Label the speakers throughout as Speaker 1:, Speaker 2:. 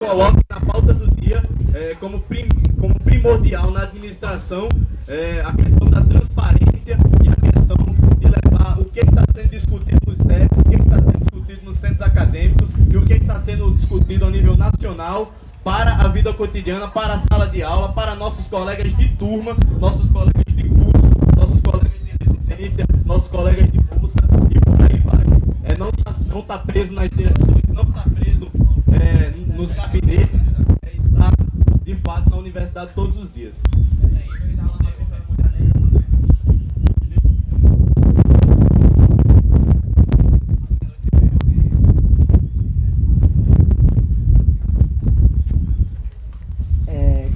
Speaker 1: coloque na pauta do dia como primordial na administração a questão da transparência e a questão de levar o que está sendo discutido nos CEPs, o que está sendo discutido nos centros acadêmicos e o que está sendo discutido a nível nacional para a vida cotidiana, para a sala de aula, para nossos colegas de turma, nossos colegas de curso, nossos colegas de residência, nossos colegas de bolsa e por aí vai. Não tá preso nas direções, não está preso nos gabinetes, está de fato na universidade todos os dias.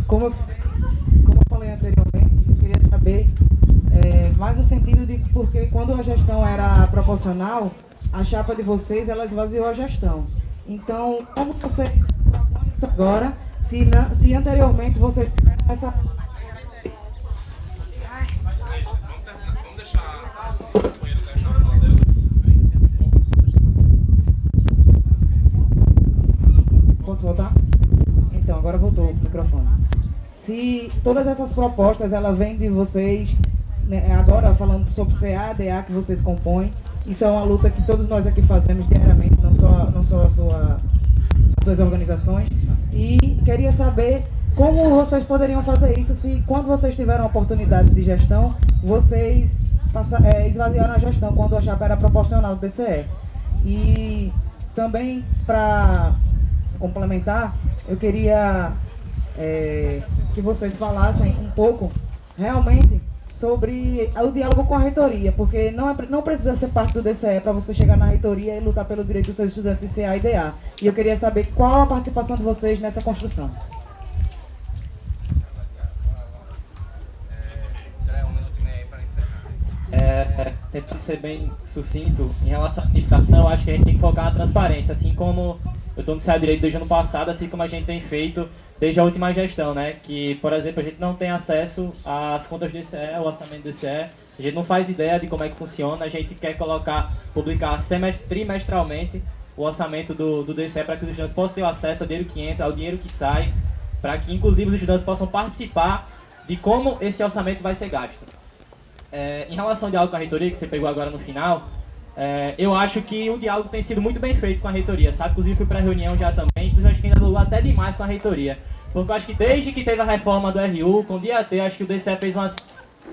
Speaker 2: Como eu falei anteriormente, eu queria saber mais no sentido de porque quando a gestão era proporcional, a chapa de vocês ela esvaziou a gestão. Então, como vocês propõem isso agora, se anteriormente vocês fizeram essa...
Speaker 3: Vamos deixar o companheiro terminar
Speaker 2: Posso voltar? Então, agora voltou o microfone. Se todas essas propostas, ela vêm de vocês, né, agora falando sobre CA, DA que vocês compõem, isso é uma luta que todos nós aqui fazemos diariamente, não só as suas organizações. E queria saber como vocês poderiam fazer isso se, quando vocês tiveram a oportunidade de gestão, vocês esvaziaram a gestão quando a chapa era proporcional do DCE. E também, para complementar, eu queria que vocês falassem um pouco, realmente, sobre o diálogo com a reitoria, porque não precisa ser parte do DCE para você chegar na reitoria e lutar pelo direito dos seus estudantes de CA e DA. E eu queria saber qual a participação de vocês nessa construção.
Speaker 4: Tentando ser bem sucinto, em relação à unificação, eu acho que a gente tem que focar na transparência, assim como eu estou no CA Direito desde o ano passado, assim como a gente tem feito desde a última gestão, né? Que, por exemplo, a gente não tem acesso às contas do DCE, ao orçamento do DCE, a gente não faz ideia de como é que funciona, a gente quer publicar trimestralmente o orçamento do DCE para que os estudantes possam ter acesso ao dinheiro que entra, ao dinheiro que sai, para que, inclusive, os estudantes possam participar de como esse orçamento vai ser gasto. Em relação ao diálogo com a reitoria, que você pegou agora no final, eu acho que o diálogo tem sido muito bem feito com a reitoria, sabe? Inclusive fui para a reunião já também, inclusive acho que ainda dialogou até demais com a reitoria. Porque eu acho que desde que teve a reforma do RU, com o DAT, acho que o DCE fez umas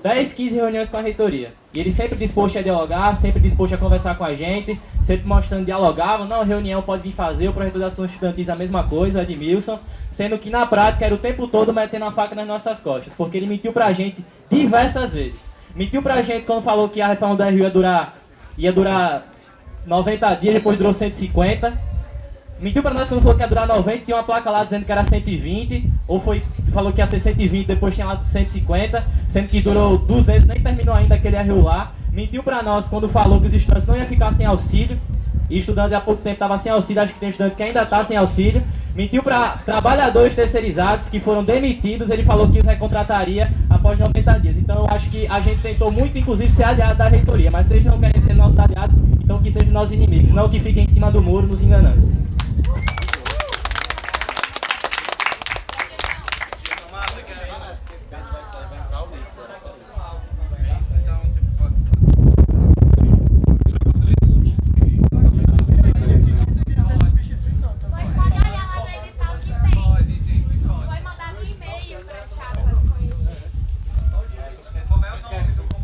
Speaker 4: 10, 15 reuniões com a reitoria. E ele sempre disposto a dialogar, sempre disposto a conversar com a gente, sempre mostrando dialogava, não, reunião pode vir fazer, o projeto das ações estudantis a mesma coisa, o Edmilson, sendo que na prática era o tempo todo metendo a faca nas nossas costas, porque ele mentiu pra gente diversas vezes. Mentiu pra gente quando falou que a reforma do RU ia durar 90 dias, depois durou 150. Mentiu pra nós quando falou que ia durar 90, tinha uma placa lá dizendo que era 120, falou que ia ser 120, depois tinha lá 150, sendo que durou 200, nem terminou ainda aquele RU lá. Mentiu pra nós quando falou que os estudantes não iam ficar sem auxílio, e estudante há pouco tempo estava sem auxílio, acho que tem estudante que ainda está sem auxílio. Mentiu para trabalhadores terceirizados que foram demitidos, ele falou que os recontrataria após 90 dias. Então eu acho que a gente tentou muito, inclusive, ser aliado da reitoria, mas se eles não querem ser nossos aliados, então que sejam nossos inimigos, não que fiquem em cima do muro nos enganando.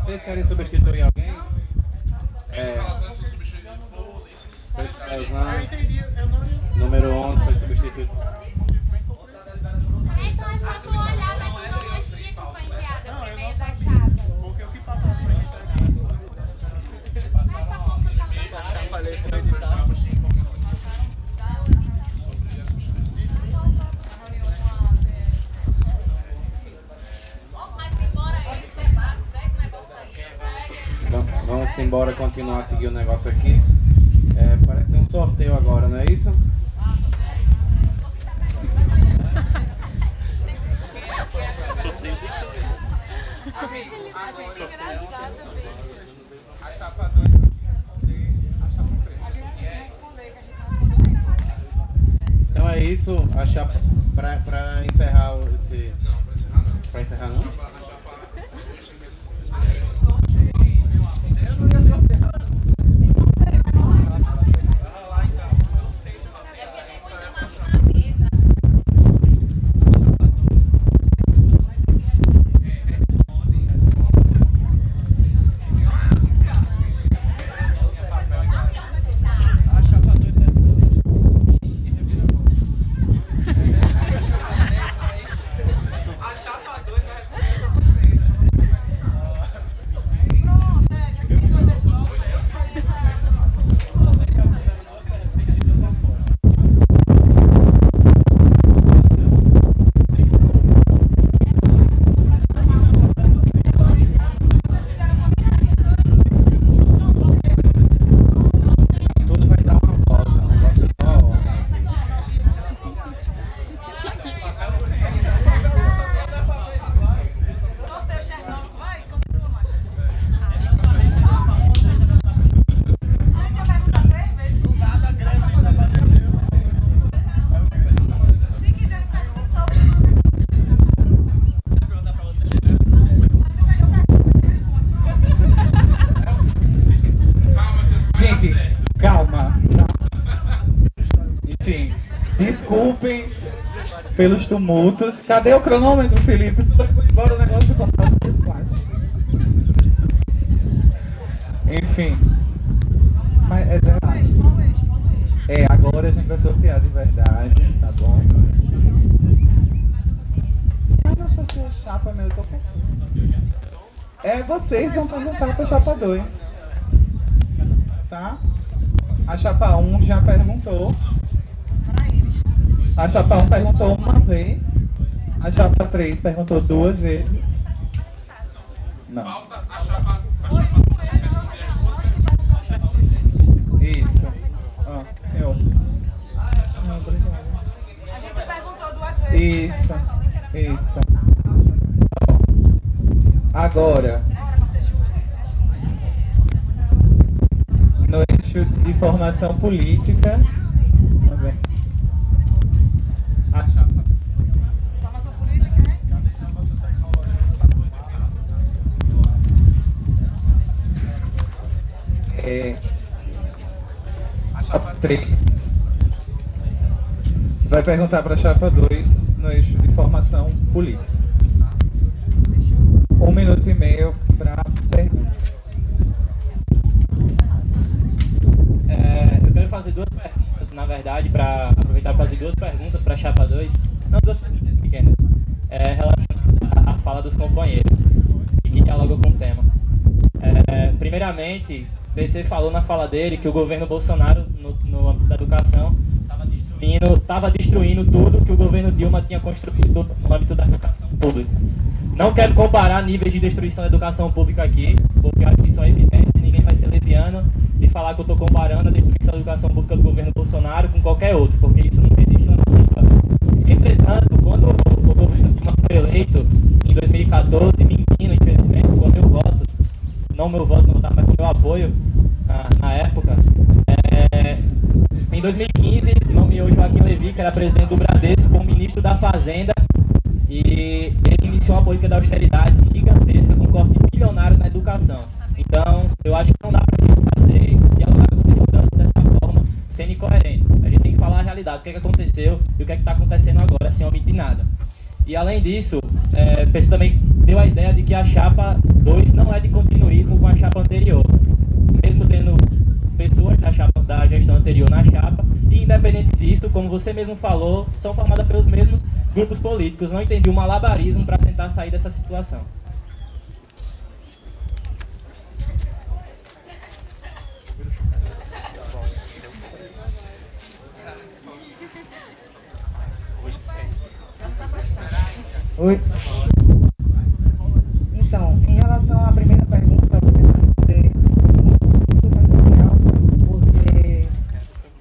Speaker 1: Vocês querem substituir alguém? Número 11 foi substituído.
Speaker 5: Então é só tu olhar a metodologia que foi enviada por meio da chapa.
Speaker 3: Porque o que passa na frente
Speaker 5: É só consultar.
Speaker 1: Vamos embora continuar a seguir o negócio aqui. Parece que tem um sorteio agora, não é isso?
Speaker 3: sorteio.
Speaker 1: Então é isso.
Speaker 6: isso, a chapa, pra encerrar esse...
Speaker 3: Não, pra encerrar não.
Speaker 6: Pra encerrar não?
Speaker 7: Eu não ia sortear.
Speaker 6: Tudo vai dar uma volta, o negócio é só ordem Gente, calma. Enfim, desculpem pelos tumultos. Cadê o cronômetro, Felipe? Bora o negócio comprado pelo plástico. Enfim. Mas é zero. É, agora a gente vai sortear de verdade, tá bom? Mas não sorteio chapa, meu, eu tô confuso. É, vocês vão perguntar pra chapa 2. Tá? A chapa 1 já perguntou. A chapa 1 perguntou uma vez. A chapa 3 perguntou 2 vezes. Não.
Speaker 3: Falta a chapa 2 responder as duas perguntas.
Speaker 6: Isso. Ah, senhor.
Speaker 5: A gente perguntou 2 vezes.
Speaker 6: Isso. Isso. Agora, no eixo de formação política. Também. A chapa. A chapa 3 vai perguntar para a chapa 2 no eixo de formação política. 1 minuto e meio para pergunta.
Speaker 4: Eu quero fazer 2 perguntas, na verdade, para aproveitar para fazer 2 perguntas para a chapa 2. Não, 2 perguntas pequenas. Relacionadas à fala dos companheiros e que dialogam com o tema. Primeiramente, PC falou na fala dele que o governo Bolsonaro, no âmbito da educação, estava destruindo tudo que o governo Dilma tinha construído no âmbito da educação pública. Não quero comparar níveis de destruição da educação pública aqui, porque acho que isso é evidente, ninguém vai ser leviano de falar que eu estou comparando a destruição da educação pública do governo Bolsonaro com qualquer outro, porque isso não existe na nossa história. Entretanto, quando o governo Dilma foi eleito, em 2014, mentindo, infelizmente, com o meu voto, não o meu voto, não tá, mas com o meu apoio na época, em 2015, nomeou Joaquim Levy, que era presidente do Bradesco, como ministro da Fazenda, e ele iniciou uma política de austeridade gigantesca, com corte bilionário na educação. Então, eu acho que não dá pra gente dialogar com os estudantes dessa forma, sendo incoerentes. A gente tem que falar a realidade, o que é que aconteceu e o que é que está acontecendo agora, sem omitir nada. E além disso, Pessoa também deu a ideia de que a chapa 2 não é de continuismo com a chapa anterior. Mesmo tendo pessoas da gestão anterior na chapa, e independente disso, como você mesmo falou, são formadas pelos mesmos grupos políticos. Não entendi o malabarismo para tentar sair dessa situação.
Speaker 2: Oi. Então, em relação à primeira pergunta, eu vou tentar responder muito superficial, porque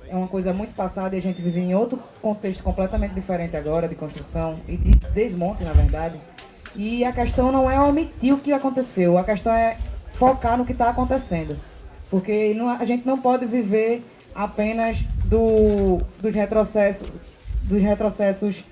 Speaker 2: é uma coisa muito passada e a gente vive em outro contexto completamente diferente agora, de construção e de desmonte, na verdade. E a questão não é omitir o que aconteceu, a questão é focar no que está acontecendo. Porque a gente não pode viver apenas dos retrocessos dos retrocessos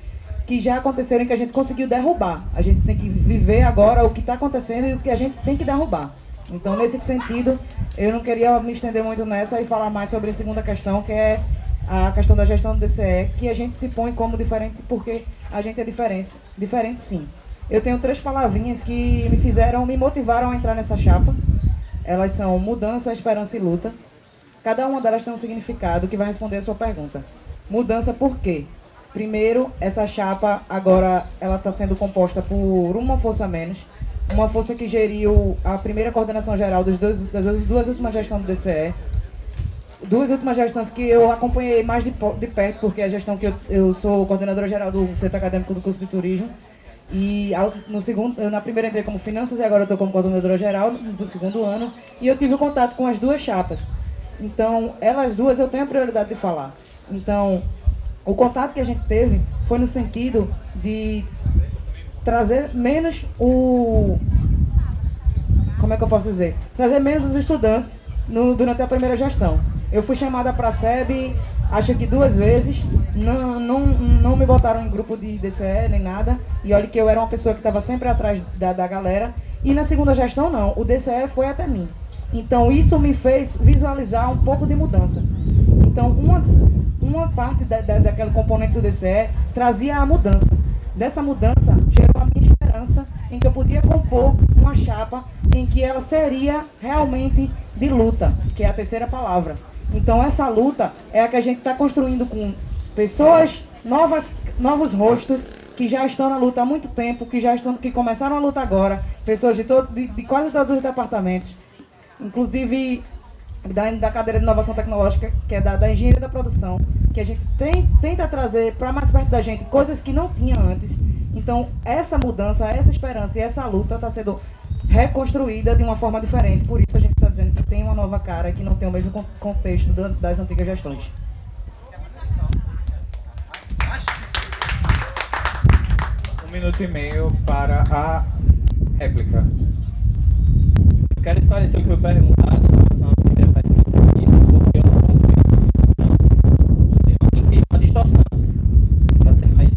Speaker 2: que já aconteceram e que a gente conseguiu derrubar. A gente tem que viver agora o que está acontecendo e o que a gente tem que derrubar. Então, nesse sentido, eu não queria me estender muito nessa e falar mais sobre a segunda questão, que é a questão da gestão do DCE, que a gente se põe como diferente porque a gente é diferente sim. Eu tenho 3 palavrinhas que me motivaram a entrar nessa chapa. Elas são mudança, esperança e luta. Cada uma delas tem um significado que vai responder a sua pergunta. Mudança por quê? Primeiro, essa chapa agora ela está sendo composta por uma força a menos, uma força que geriu a primeira coordenação geral das duas últimas gestões do DCE. 2 últimas gestões que eu acompanhei mais de perto, porque é a gestão que eu sou coordenadora geral do Centro Acadêmico do Curso de Turismo. E na primeira entrei como finanças e agora eu estou como coordenadora geral no segundo ano. E eu tive contato com as 2 chapas. Então, elas duas eu tenho a prioridade de falar. Então, o contato que a gente teve foi no sentido de trazer menos como é que eu posso dizer? Trazer menos os estudantes durante a primeira gestão. Eu fui chamada para a SEB, acho que 2 vezes, não me botaram em grupo de DCE nem nada, e olha que eu era uma pessoa que estava sempre atrás da galera, e na segunda gestão não, o DCE foi até mim. Então isso me fez visualizar um pouco de mudança. Então uma parte daquele componente do DCE trazia a mudança. Dessa mudança gerou a minha esperança em que eu podia compor uma chapa em que ela seria realmente de luta, que é a terceira palavra. Então essa luta é a que a gente está construindo com pessoas novos rostos que já estão na luta há muito tempo, que começaram a luta agora, pessoas de quase todos os departamentos, inclusive da cadeira de inovação tecnológica, que é da engenharia da produção, que a gente tenta trazer para mais perto da gente coisas que não tinha antes. Então essa mudança, essa esperança e essa luta está sendo reconstruída de uma forma diferente. Por isso a gente está dizendo que tem uma nova cara que não tem o mesmo contexto das antigas gestões.
Speaker 6: 1 minuto e meio para a réplica.
Speaker 4: Eu quero esclarecer o que eu perguntar em relação à primeira pergunta, porque eu não concluí uma distorção. Para ser mais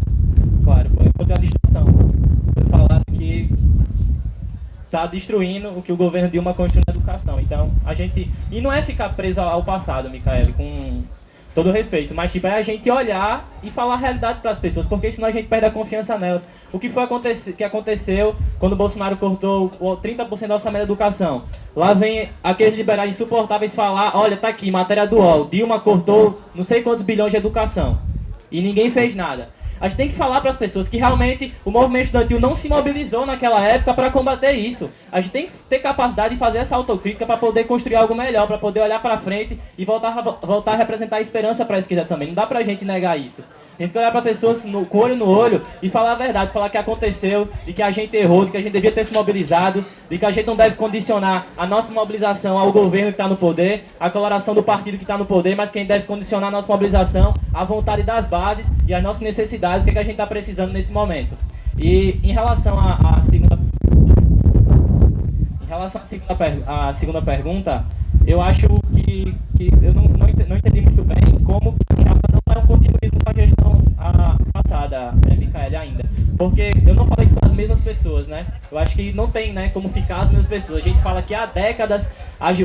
Speaker 4: claro, foi uma distorção. Foi falado que está destruindo o que o governo Dilma construiu na educação. Então, e não é ficar preso ao passado, Micaele, com todo respeito, mas tipo, é a gente olhar e falar a realidade para as pessoas, porque senão a gente perde a confiança nelas. O que foi que aconteceu quando o Bolsonaro cortou 30% do orçamento da educação? Lá vem aqueles liberais insuportáveis falar, olha, tá aqui, matéria do UOL, Dilma cortou não sei quantos bilhões de educação e ninguém fez nada. A gente tem que falar para as pessoas que realmente o movimento estudantil não se mobilizou naquela época para combater isso. A gente tem que ter capacidade de fazer essa autocrítica para poder construir algo melhor, para poder olhar para frente e voltar a representar a esperança para a esquerda também. Não dá para a gente negar isso. A gente tem que olhar para pessoas com olho no olho e falar a verdade, falar que aconteceu, de que a gente errou, de que a gente devia ter se mobilizado, de que a gente não deve condicionar a nossa mobilização ao governo que está no poder, à coloração do partido que está no poder, mas que a gente deve condicionar a nossa mobilização à vontade das bases e às nossas necessidades, o que a gente está precisando nesse momento. E em relação à segunda pergunta, eu acho que eu não entendi muito bem como que a chapa não é um continuismo com a gestão passada, Micaele, ainda. Porque eu não falei que são as mesmas pessoas, né? Eu acho que não tem, né, como ficar as mesmas pessoas. A gente fala que há décadas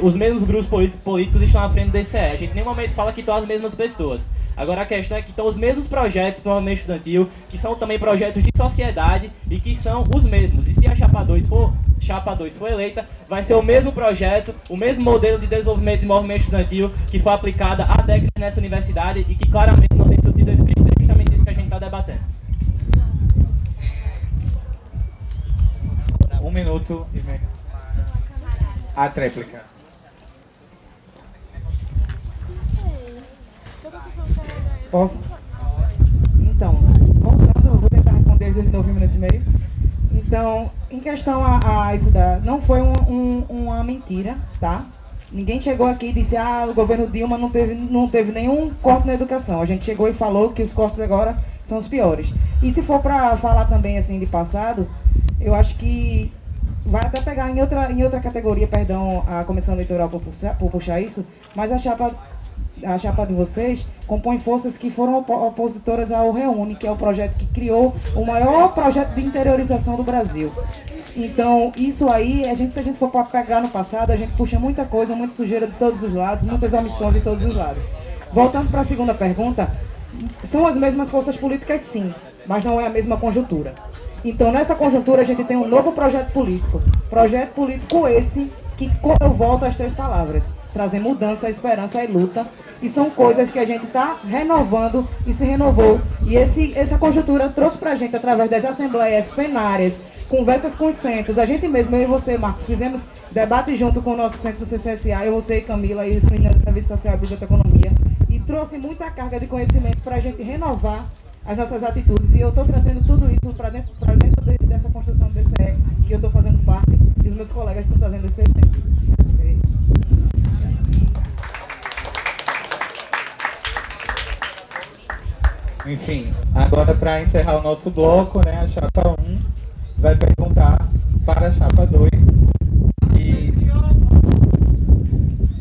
Speaker 4: os mesmos grupos políticos estão à frente do DCE. A gente em nenhum momento fala que estão as mesmas pessoas. Agora a questão é que estão os mesmos projetos para o movimento estudantil, que são também projetos de sociedade e que são os mesmos. E se a Chapa 2 for eleita, vai ser o mesmo projeto, o mesmo modelo de desenvolvimento de movimento estudantil que foi aplicado há décadas nessa universidade e que claramente não tem surtido efeito. É justamente isso que a gente está debatendo.
Speaker 6: 1 minuto e meio. A tréplica.
Speaker 2: Posso? Então, voltando, eu vou tentar responder as 2 de novo em 1 minuto e meio. Então, em questão a isso não foi uma mentira, tá? Ninguém chegou aqui e disse, o governo Dilma não teve nenhum corte na educação. A gente chegou e falou que os cortes agora são os piores. E se for para falar também assim de passado, eu acho que vai até pegar em outra categoria, perdão, a comissão eleitoral por puxar isso, mas a chapa a chapa de vocês compõe forças que foram opositoras ao Reúne, que é o projeto que criou o maior projeto de interiorização do Brasil. Então, isso aí, se a gente for para pegar no passado, a gente puxa muita coisa, muita sujeira de todos os lados, muitas omissões de todos os lados. Voltando para a segunda pergunta, são as mesmas forças políticas, sim, mas não é a mesma conjuntura. Então, nessa conjuntura, a gente tem um novo projeto político. Projeto político esse que eu volto às 3 palavras: trazer mudança, esperança e luta. E são coisas que a gente está renovando e se renovou. E essa conjuntura trouxe para a gente, através das assembleias plenárias, conversas com os centros. A gente mesmo, eu e você, Marcos, fizemos debate junto com o nosso centro do CCSA, eu, você e Camila, e os meninos do Serviço Social e Biblioteconomia. E trouxe muita carga de conhecimento para a gente renovar as nossas atitudes. E eu estou trazendo tudo isso para dentro dessa construção do DCE, que eu estou fazendo parte, e os meus colegas estão trazendo os seus centros.
Speaker 6: Enfim, agora para encerrar o nosso bloco, né, a chapa 1 vai perguntar para a chapa 2 e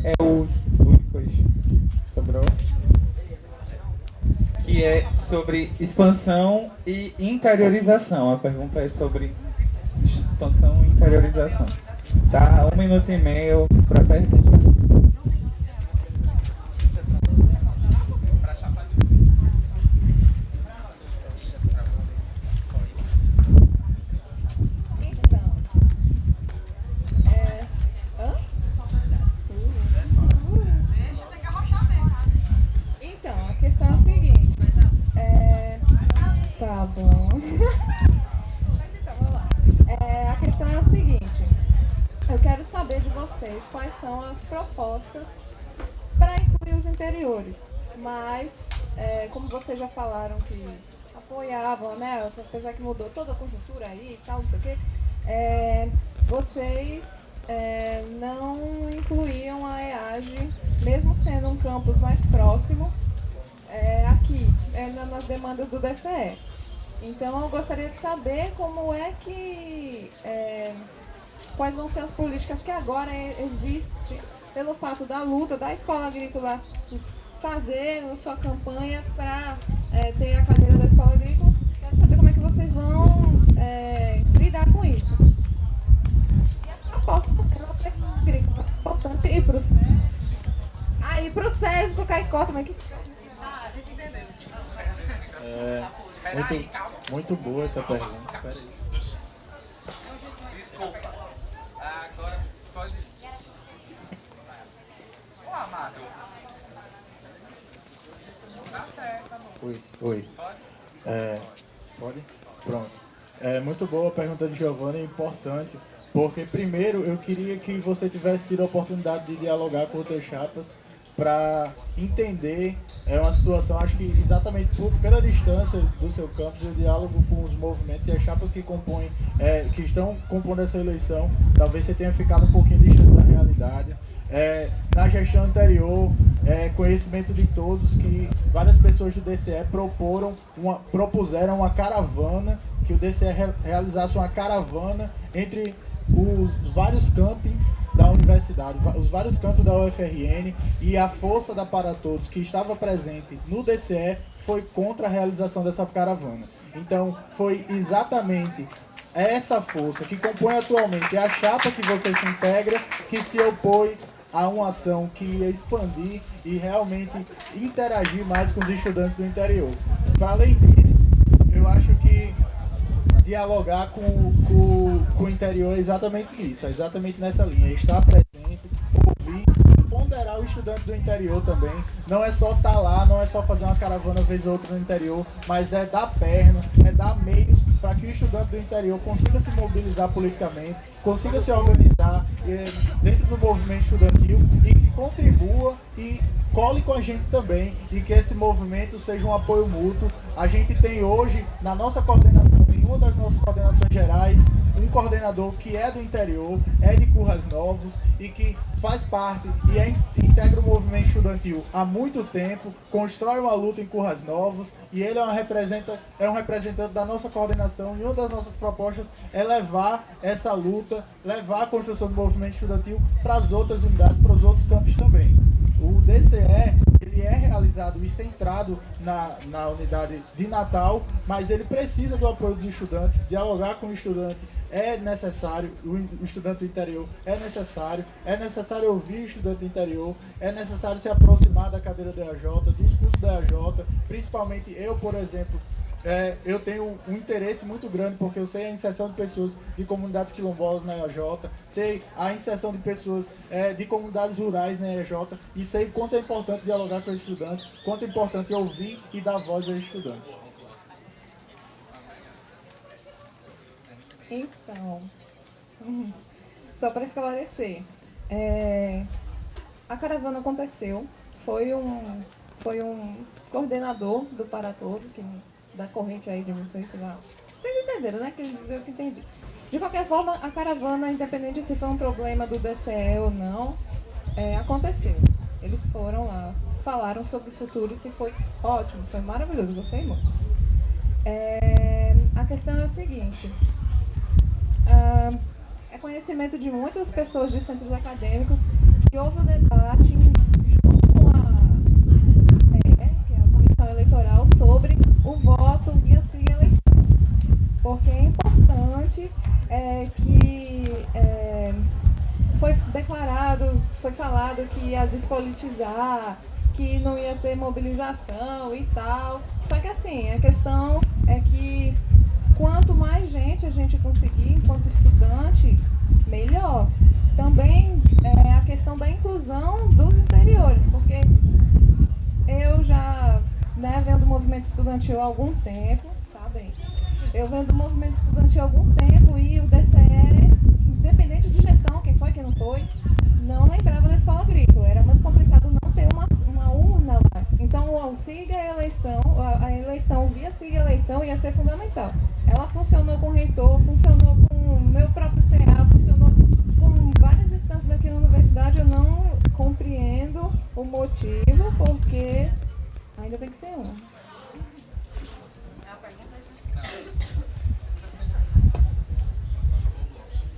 Speaker 6: é o Lucas sobrou, que é sobre expansão e interiorização. A pergunta é sobre expansão e interiorização. Tá, 1 minuto e meio para a pergunta.
Speaker 3: Quais são as propostas para incluir os interiores, mas como vocês já falaram que apoiavam, né, apesar que mudou toda a conjuntura aí e tal, não sei o quê, vocês não incluíam a EAGE, mesmo sendo um campus mais próximo, aqui, nas demandas do DCE. Então eu gostaria de saber como é que... quais vão ser as políticas que agora existem pelo fato da luta da escola agrícola fazer a sua campanha para ter a cadeira da escola agrícola. Quero saber como é que vocês vão lidar com isso. E a proposta da escola agrícola é importante ir para o SESI, para o Caicó, mas que... a gente entendeu.
Speaker 7: Muito boa essa pergunta.
Speaker 8: Desculpa. Agora pode. Ô, Amado. Tá certo, amor.
Speaker 7: Oi.
Speaker 8: Pode?
Speaker 7: Pode? Pronto. Muito boa a pergunta de Giovanna, é importante, porque primeiro eu queria que você tivesse tido a oportunidade de dialogar com outras chapas para entender uma situação, acho que exatamente pela distância do seu campus, o diálogo com os movimentos e as chapas que compõem, que estão compondo essa eleição, talvez você tenha ficado um pouquinho distante da realidade. Na gestão anterior, conhecimento de todos que várias pessoas do DCE propuseram uma caravana, que o DCE realizasse uma caravana entre os vários campings da universidade, os vários campos da UFRN, e a força da Para Todos que estava presente no DCE foi contra a realização dessa caravana. Então, foi exatamente essa força que compõe atualmente a chapa que você se integra, que se opôs a uma ação que ia expandir e realmente interagir mais com os estudantes do interior. Para além disso, eu acho que dialogar com o interior é exatamente isso, é exatamente nessa linha, estar presente, ouvir, ponderar o estudante do interior também. Não é só estar lá, não é só fazer uma caravana vez ou outra no interior, mas é dar perna, é dar meios para que o estudante do interior consiga se mobilizar politicamente, consiga se organizar dentro do movimento estudantil e que contribua e cole com a gente também, e que esse movimento seja um apoio mútuo. A gente tem hoje na nossa coordenação, em uma das nossas coordenações gerais, um coordenador que é do interior, é de Currais Novos e que faz parte e integra o movimento estudantil há muito tempo, constrói uma luta em Currais Novos, e ele é um representante da nossa coordenação, e uma das nossas propostas é levar essa luta, levar a construção do movimento estudantil para as outras unidades, para os outros campos também. O DCE, ele ele é realizado e centrado na unidade de Natal, mas ele precisa do apoio dos estudantes, dialogar com o estudante é necessário, o estudante do interior é necessário ouvir o estudante do interior, é necessário se aproximar da cadeira da EAJ, dos cursos da EAJ, principalmente eu, por exemplo, eu tenho um interesse muito grande porque eu sei a inserção de pessoas de comunidades quilombolas na EAJ, sei a inserção de pessoas de comunidades rurais na EAJ e sei quanto é importante dialogar com os estudantes, quanto é importante ouvir e dar voz aos estudantes.
Speaker 3: Então, só para esclarecer, a caravana aconteceu, foi um coordenador do Para Todos, da corrente aí de vocês, sei lá. Vocês entenderam, né? Eu que entendi. De qualquer forma, a caravana, independente se foi um problema do DCE ou não, aconteceu. Eles foram lá, falaram sobre o futuro e se foi ótimo, foi maravilhoso, gostei muito. A questão é a seguinte, é conhecimento de muitas pessoas de centros acadêmicos que houve um debate junto com a CE, que é a Comissão Eleitoral, sobre o voto via sigla eleição. Porque é importante que foi declarado, foi falado que ia despolitizar, que não ia ter mobilização e tal. Só que assim, a questão é que quanto mais gente a gente conseguir enquanto estudante, melhor. Também a questão da inclusão dos interiores, porque eu já vendo o movimento estudantil há algum tempo, tá bem? Eu vendo o movimento estudantil há algum tempo e o DCE, independente de gestão, quem foi, quem não foi, não lembrava da escola agrícola. Era muito complicado não ter uma urna lá. Então, o auxílio à eleição, a eleição via sigla eleição ia ser fundamental. Ela funcionou com o reitor, funcionou com o meu próprio CA, funcionou com várias instâncias daqui na universidade. Eu não compreendo o motivo, porque ainda tem que ser uma.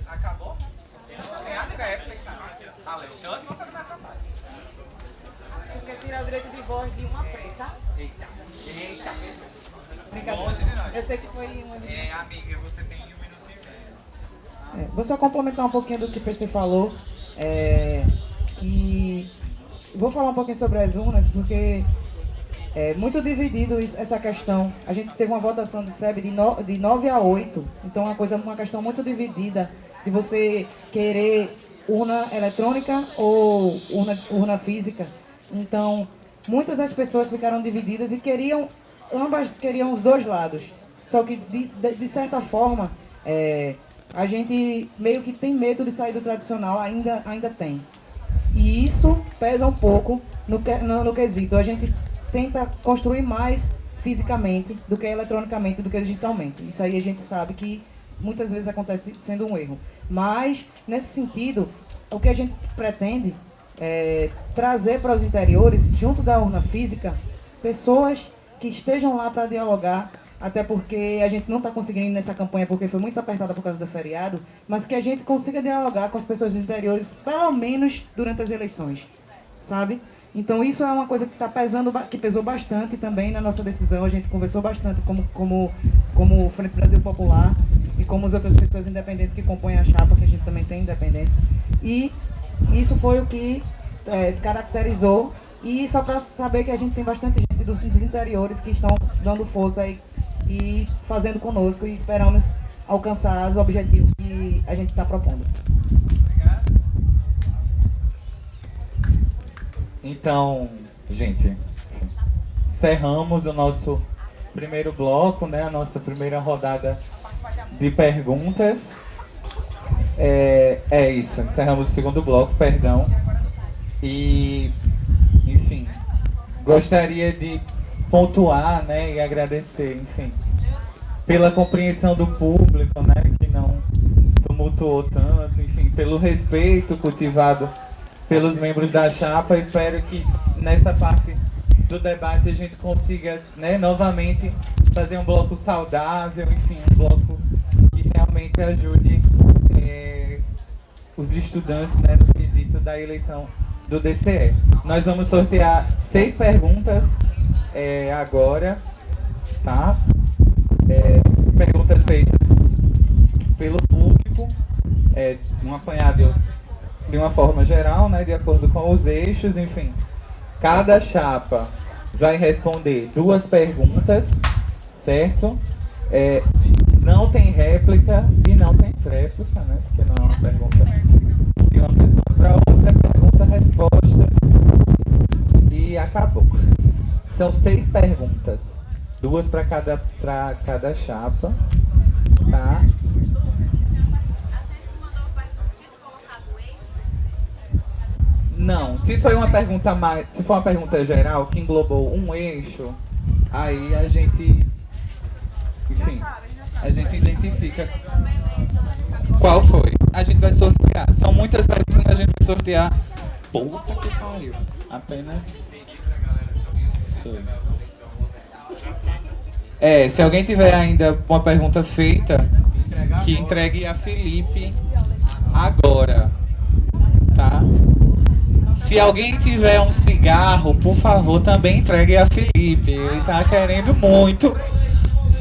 Speaker 8: Acabou? Tem a réplica. Alexandre, você não vai acabar.
Speaker 2: Porque tirar o direito de voz de uma preta.
Speaker 8: Eita.
Speaker 2: Brincadeira.
Speaker 8: Longe de nós.
Speaker 2: Eu sei que foi uma.
Speaker 8: Amiga, você tem 1 minuto e meio.
Speaker 2: Vou só complementar um pouquinho do que o PC falou. Que vou falar um pouquinho sobre as urnas, porque é muito dividido essa questão. A gente teve uma votação de SEB de 9 a 8. Então é uma questão muito dividida de você querer urna eletrônica ou urna física. Então, muitas das pessoas ficaram divididas e ambas queriam os dois lados. Só que, de certa forma, a gente meio que tem medo de sair do tradicional, ainda tem. E isso pesa um pouco no quesito. A gente tenta construir mais fisicamente do que eletronicamente, do que digitalmente. Isso aí a gente sabe que muitas vezes acontece sendo um erro. Mas, nesse sentido, o que a gente pretende é trazer para os interiores, junto da urna física, pessoas que estejam lá para dialogar, até porque a gente não está conseguindo ir nessa campanha porque foi muito apertada por causa do feriado, mas que a gente consiga dialogar com as pessoas dos interiores, pelo menos durante as eleições, sabe? Então isso é uma coisa que está pesando, que pesou bastante também na nossa decisão. A gente conversou bastante como Frente Brasil Popular e como as outras pessoas independentes que compõem a chapa, que a gente também tem independentes. E isso foi o que caracterizou. E só para saber que a gente tem bastante gente dos interiores que estão dando força e fazendo conosco, e esperamos alcançar os objetivos que a gente está propondo.
Speaker 9: Então, gente, encerramos o nosso primeiro bloco, né? A nossa primeira rodada de perguntas. É isso, encerramos o segundo bloco, perdão. E, enfim, gostaria de pontuar, né, e agradecer, enfim, pela compreensão do público, né, que não tumultuou tanto, enfim, pelo respeito cultivado pelos membros da chapa. Espero que nessa parte do debate a gente consiga, né, novamente fazer um bloco saudável, enfim, um bloco que realmente ajude os estudantes, né, no quesito da eleição do DCE. Nós vamos sortear 6 perguntas agora, tá? Perguntas feitas pelo público, um apanhado de uma forma geral, né, de acordo com os eixos, enfim. Cada chapa vai responder 2 perguntas, certo? Não tem réplica e não tem tréplica, né? Porque não é uma pergunta de uma pessoa para outra, pergunta, resposta e acabou. São 6 perguntas, 2 para cada chapa, tá? Não, se for uma pergunta geral que englobou um eixo, aí a gente, enfim, a gente identifica qual foi. A gente vai sortear. São muitas perguntas, a gente vai sortear. Puta que pariu. Apenas 6. Se alguém tiver ainda uma pergunta feita, que entregue a Felipe agora, tá? Se alguém tiver um cigarro, por favor, também entregue a Felipe. Ele tá querendo muito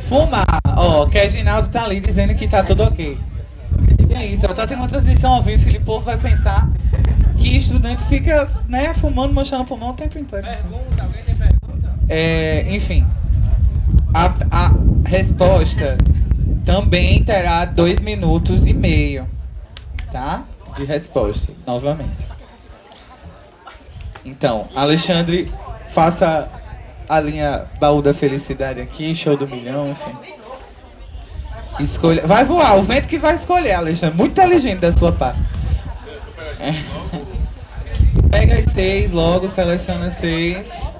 Speaker 9: fumar. Ó, que Reginaldo tá ali dizendo que tá tudo ok. E é isso, tá tendo uma transmissão ao vivo, Felipe, o povo vai pensar que estudante fica, né, fumando, manchando o pulmão o tempo inteiro.
Speaker 8: Pergunta, alguém tem pergunta?
Speaker 9: Enfim, a resposta também terá 2,5 minutos, tá? De resposta, novamente. Então, Alexandre, faça a linha baú da felicidade aqui, show do milhão, enfim. Escolha. Vai voar, o vento que vai escolher, Alexandre. Muito inteligente da sua parte. Pega as 6 logo, seleciona 6.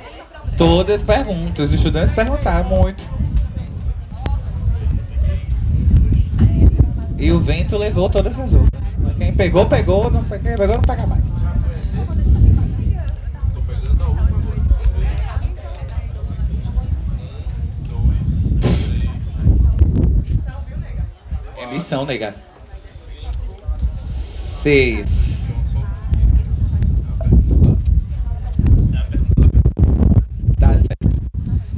Speaker 9: Todas perguntas. Os estudantes perguntaram muito. E o vento levou todas as outras. Quem pegou, pegou. Não pegou, não pega mais. Missão, nega. 6. Tá certo.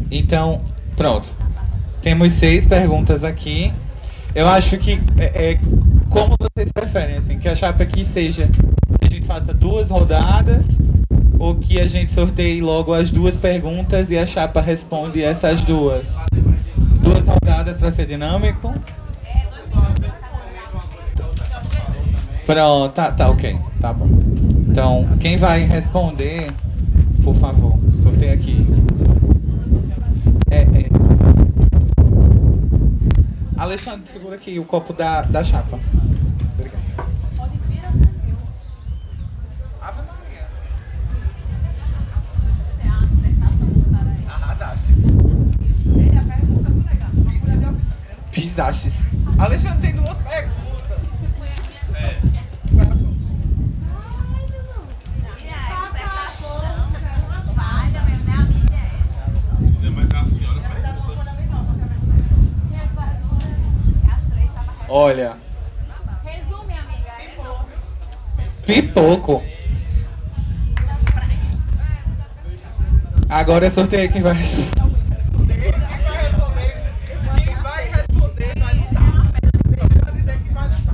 Speaker 9: Então, pronto. Temos 6 perguntas aqui. Eu acho que como vocês preferem, assim, que a chapa aqui seja que a gente faça 2 rodadas ou que a gente sorteie logo as 2 perguntas e a chapa responde essas 2. 2 rodadas para ser dinâmico. Pronto, tá ok, tá bom. Então, quem vai responder, por favor, sorteia aqui. Alexandre, segura aqui o copo da chapa. Obrigado. Ave Maria. Arrasastes. Pisastes. Alexandre tem 2 perguntas. Olha.
Speaker 5: Resume, amiga.
Speaker 9: Pipoco. Agora eu sorteio quem vai responder.
Speaker 8: Quem vai responder vai lutar. Eu vou dizer que vai lutar.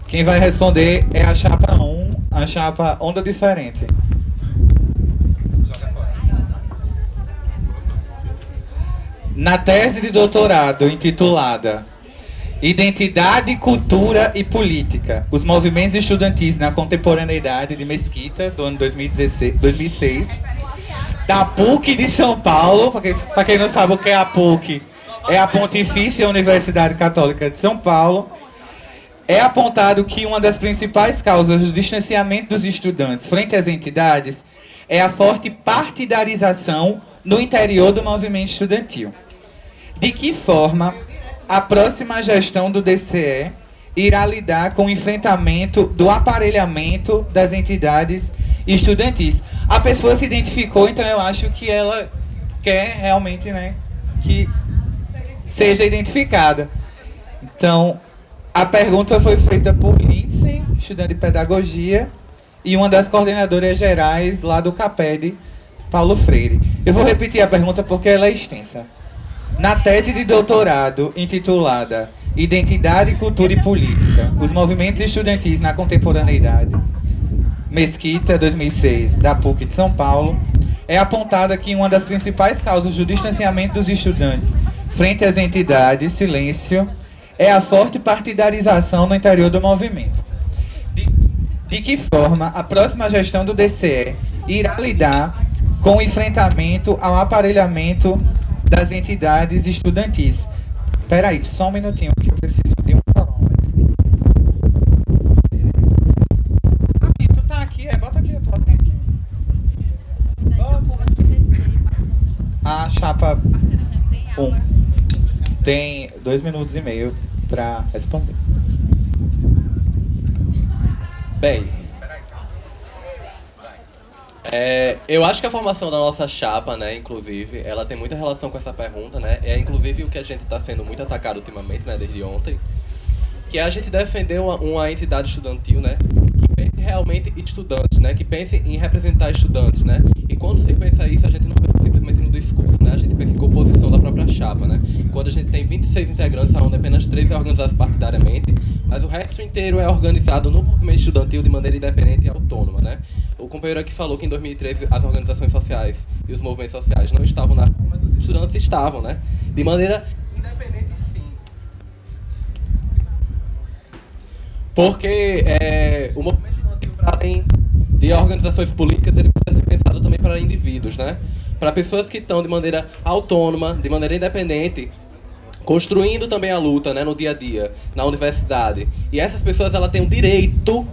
Speaker 9: Quem vai responder é a chapa 1, a chapa Onda Diferente. Na tese de doutorado intitulada Identidade, Cultura e Política, os movimentos estudantis na contemporaneidade de Mesquita, do ano 2006, da PUC de São Paulo, para quem não sabe o que é a PUC, é a Pontifícia Universidade Católica de São Paulo, é apontado que uma das principais causas do distanciamento dos estudantes frente às entidades é a forte partidarização no interior do movimento estudantil. De que forma a próxima gestão do DCE irá lidar com o enfrentamento do aparelhamento das entidades estudantis? A pessoa se identificou, então eu acho que ela quer realmente, né, que seja identificada. Então, a pergunta foi feita por Lindsay, estudante de pedagogia, e uma das coordenadoras gerais lá do CAPED, Paulo Freire. Eu vou repetir a pergunta porque ela é extensa. Na tese de doutorado intitulada Identidade, Cultura e Política, os movimentos estudantis na contemporaneidade, Mesquita, 2006, da PUC de São Paulo, é apontada que uma das principais causas do distanciamento dos estudantes frente às entidades, silêncio, é a forte partidarização no interior do movimento. De que forma a próxima gestão do DCE irá lidar com o enfrentamento ao aparelhamento das entidades estudantis? Espera aí, só um minutinho que eu preciso de um cronômetro. Tu tá aqui, bota aqui, eu tô assim aqui. A chapa 1 tem 2 minutos e meio para responder.
Speaker 10: Bem, eu acho que a formação da nossa chapa, né, inclusive, ela tem muita relação com essa pergunta, né? É inclusive o que a gente está sendo muito atacado ultimamente, né, desde ontem, que é a gente defender uma entidade estudantil, né, que pense realmente em estudantes, né, que pense em representar estudantes, né? E quando se pensa isso, a gente não pensa simplesmente no discurso, né? A gente pensa em composição da própria chapa, né? Quando a gente tem 26 integrantes, onde apenas 3 é organizados partidariamente, mas o resto inteiro é organizado no movimento estudantil de maneira independente e autônoma, né? O companheiro aqui falou que em 2013 as organizações sociais e os movimentos sociais não estavam na rua, mas os estudantes estavam, né? De maneira independente, sim. Porque o movimento estudantil, para além de organizações políticas, ele precisa ser pensado também para indivíduos, né? Para pessoas que estão de maneira autônoma, de maneira independente, construindo também a luta, né, no dia a dia, na universidade. E essas pessoas, ela tem um direito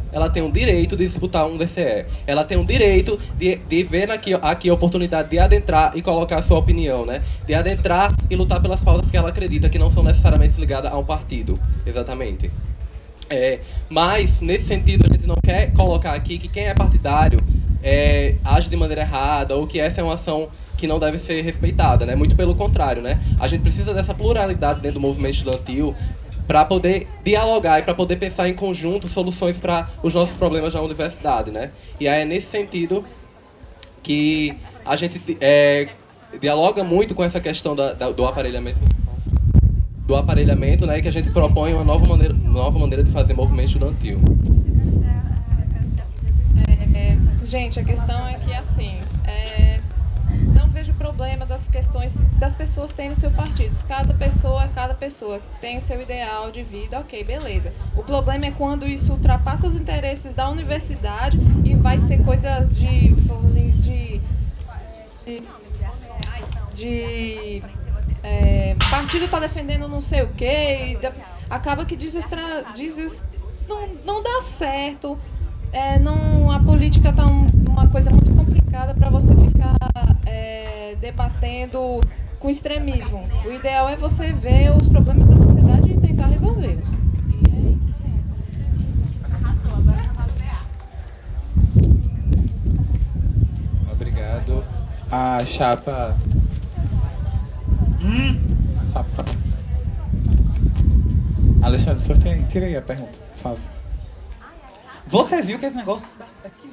Speaker 10: de disputar um DCE. Ela tem um direito de ver aqui a oportunidade de adentrar e colocar a sua opinião, né? De adentrar e lutar pelas pautas que ela acredita, que não são necessariamente ligadas a um partido. Exatamente. Mas, nesse sentido, a gente não quer colocar aqui que quem é partidário age de maneira errada, ou que essa é uma ação que não deve ser respeitada, né? Muito pelo contrário, né? A gente precisa dessa pluralidade dentro do movimento estudantil para poder dialogar e para poder pensar em conjunto soluções para os nossos problemas na universidade, né? E aí é nesse sentido que a gente dialoga muito com essa questão do aparelhamento, né? E que a gente propõe uma nova maneira de fazer movimento estudantil.
Speaker 3: Gente, a questão é que, assim, não vejo problema das questões das pessoas terem seu partido. Cada pessoa tem seu ideal de vida, ok, beleza. O problema é quando isso ultrapassa os interesses da universidade e vai ser coisas partido tá defendendo não sei o quê, acaba que não dá certo. A política tá uma coisa muito complicada para você ficar debatendo com extremismo. O ideal é você ver os problemas da sociedade e tentar resolvê-los.
Speaker 9: Obrigado. A chapa... Chapa. Alexandre, tira aí a pergunta, por favor. Você viu que esse negócio não dá certo aqui?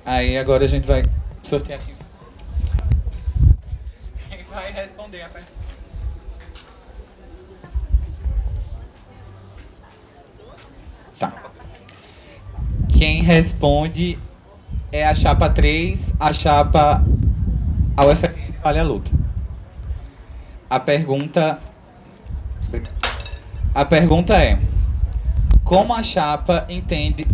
Speaker 9: Aí agora a gente vai sortear aqui. Quem vai responder a pergunta? Tá. Quem responde é a chapa 3, a chapa a UFRN Vale a Luta. A pergunta é: como a chapa entende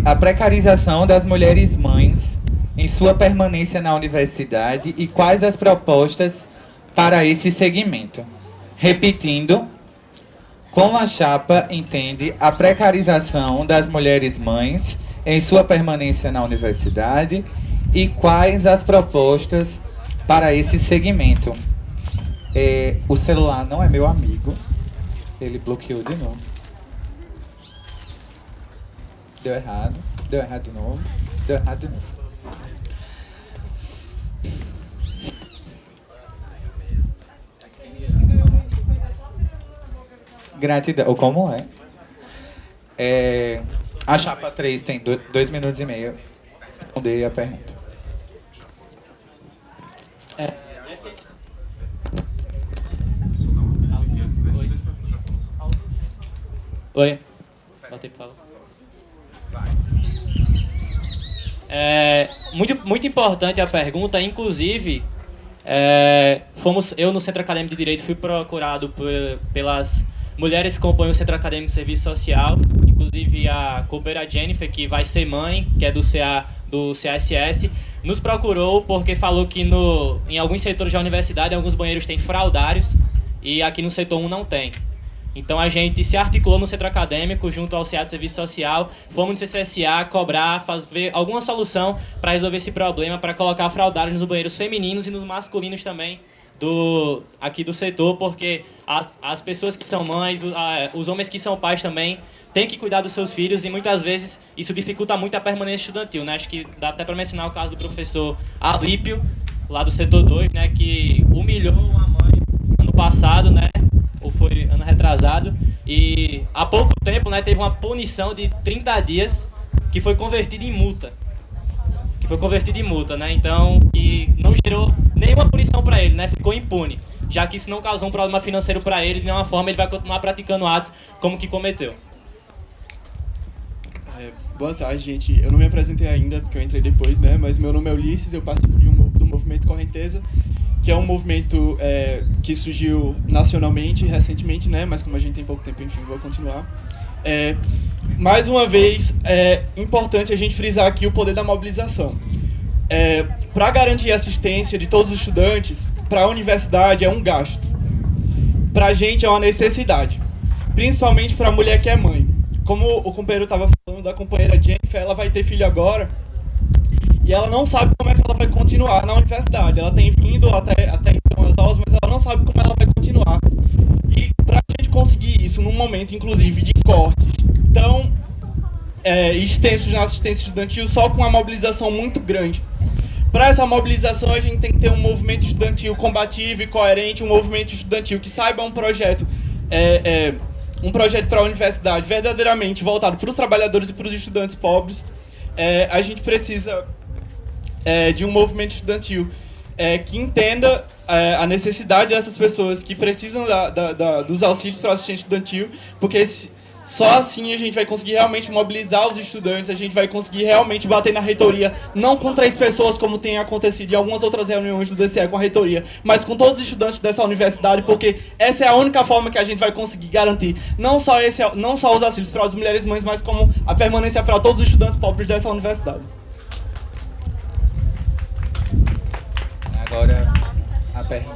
Speaker 9: a precarização das mulheres mães em sua permanência na universidade e quais as propostas para esse segmento? Repetindo, como a chapa entende a precarização das mulheres mães em sua permanência na universidade e quais as propostas para esse segmento? O celular não é meu amigo. Ele bloqueou de novo. Deu errado de novo. Gratidão. Ou como é? A chapa 3 tem 2 minutos e meio para responder a pergunta.
Speaker 4: Oi. Voltei pra falar. Muito importante a pergunta, inclusive, eu no Centro Acadêmico de Direito fui procurado pelas mulheres que compõem o Centro Acadêmico de Serviço Social, inclusive a copeira Jennifer, que vai ser mãe, que é do CASS, nos procurou porque falou que em alguns setores da universidade, alguns banheiros têm fraudários e aqui no setor 1 não tem. Então a gente se articulou no Centro Acadêmico junto ao CA de Serviço Social, fomos no CCSA cobrar, ver alguma solução para resolver esse problema, para colocar fraudários nos banheiros femininos e nos masculinos também aqui do setor, porque as pessoas que são mães, os homens que são pais também têm que cuidar dos seus filhos e muitas vezes isso dificulta muito a permanência estudantil, né? Acho que dá até para mencionar o caso do professor Alípio, lá do setor 2, né, que humilhou uma mãe ano passado, né? Ou foi ano retrasado, e há pouco tempo, né, teve uma punição de 30 dias que foi convertida em multa. Né? Então, que não gerou nenhuma punição para ele, né? Ficou impune, já que isso não causou um problema financeiro para ele, de nenhuma forma ele vai continuar praticando atos como que cometeu.
Speaker 11: Boa tarde, gente. Eu não me apresentei ainda, porque eu entrei depois, né? Mas meu nome é Ulisses, eu participo do movimento Correnteza, que é um movimento que surgiu nacionalmente, recentemente, né? Mas como a gente tem pouco tempo, enfim, vou continuar. Mais uma vez, é importante a gente frisar aqui o poder da mobilização. Para garantir a assistência de todos os estudantes, para a universidade é um gasto. Para a gente é uma necessidade, principalmente para a mulher que é mãe. Como o companheiro estava falando da companheira Jennifer, ela vai ter filho agora, e ela não sabe como é que ela vai continuar na universidade. Ela tem vindo até então as aulas, mas ela não sabe como ela vai continuar. E para a gente conseguir isso num momento, inclusive, de cortes tão extensos na assistência estudantil, só com uma mobilização muito grande. Para essa mobilização, a gente tem que ter um movimento estudantil combativo e coerente, um movimento estudantil que saiba um projeto para a universidade verdadeiramente voltado para os trabalhadores e para os estudantes pobres. A gente precisa de um movimento estudantil que entenda a necessidade dessas pessoas que precisam dos auxílios para assistência estudantil, porque só assim a gente vai conseguir realmente mobilizar os estudantes, a gente vai conseguir realmente bater na reitoria, não com 3 pessoas como tem acontecido em algumas outras reuniões do DCE com a reitoria, mas com todos os estudantes dessa universidade, porque essa é a única forma que a gente vai conseguir garantir não só os auxílios para as mulheres mães, mas como a permanência para todos os estudantes pobres dessa universidade.
Speaker 9: Agora a pergunta.